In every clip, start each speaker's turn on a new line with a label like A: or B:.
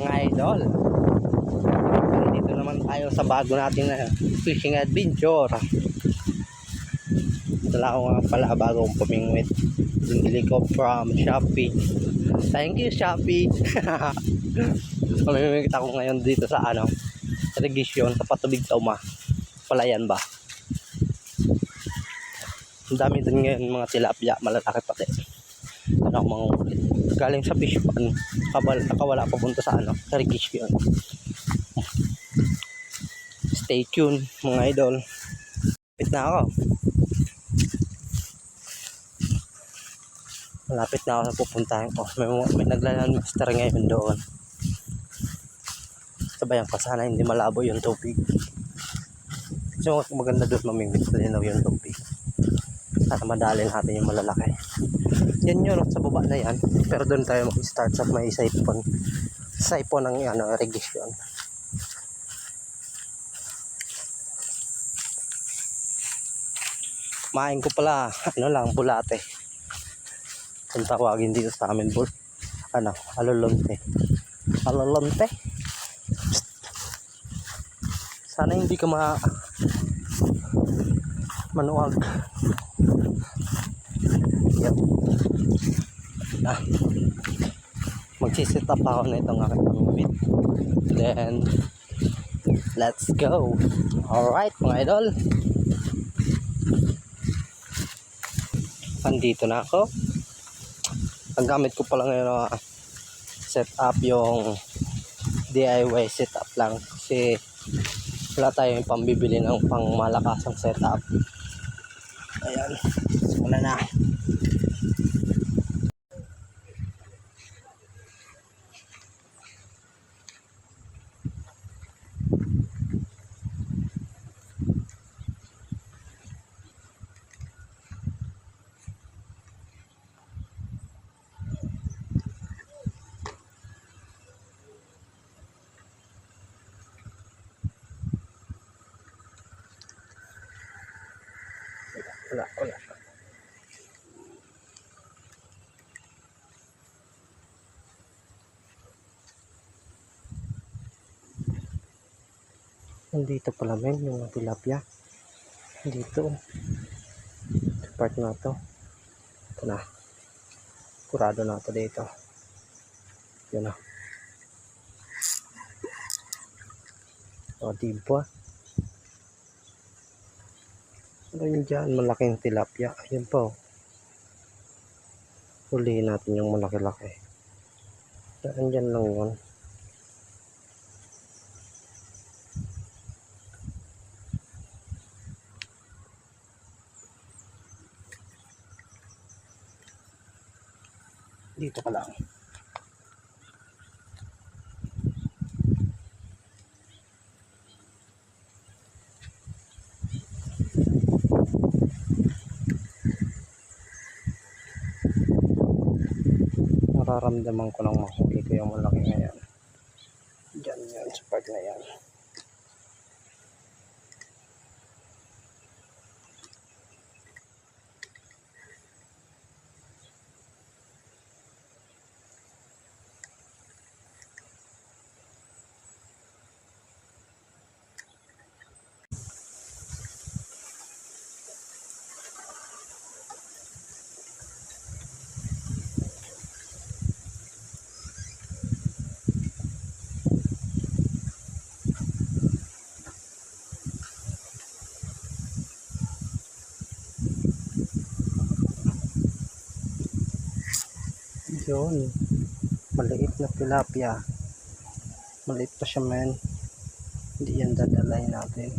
A: Mga idol, dito naman tayo sa bago nating fishing adventure. Wala ko nga pala bagong pumingwit. Binili ko from Shopee. Thank you, Shopee. Mamimingwit ako ngayon dito sa Regisyon, sa Patubig sa Uma. Palayan ba? Ang dami din ngayon mga tilapia, malalaki pati. Ako mga ulit. Galing sa fish pan, nakawala papunta sa sa Regisyon. Stay tuned mga idol. Malapit na ako. Malapit na ako sa pupuntahan ko. May naglalan master ngayon doon. Sabayan ko sana hindi malabo yung tubig. So maganda doon mamingwit, malinaw yung tubig. Sana madali natin yung malalaki. Yan yun sa baba na yan. Pero doon tayo mag-start sa may saipon. Saipon ng Regisyon. Main ko pala bulate. Kung tawagin dito sa amin alolonte. Alolonte. Sana hindi ka manuwag. Yep. Magsisit up ako na itong aking pamimit. Then let's go. Alright mga idol, andito na ako. Ang gamit ko pala ngayon set up yung DIY setup lang kasi wala tayong pambibili ng pang malakasang setup. Ayan, simula na. Wala. Nandito pala yung tilapia. Dito. Sa part na to. Ito na. Kurado na ito dito. Yun na. O, diba? Ano yun dyan? Malaking tilapia. Ayun po. Hulihin natin yung malaki-laki. Dyan lang yun. Dito ka lang. Nararamdaman ko lang mahuli ko yung malaki ngayon. Diyan yan sa part na yan. Yun, maliit na tilapia. Maliit pa siya man. Hindi yan dadalay natin.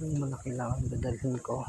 A: Yung malaki lang ang dadalhin ko.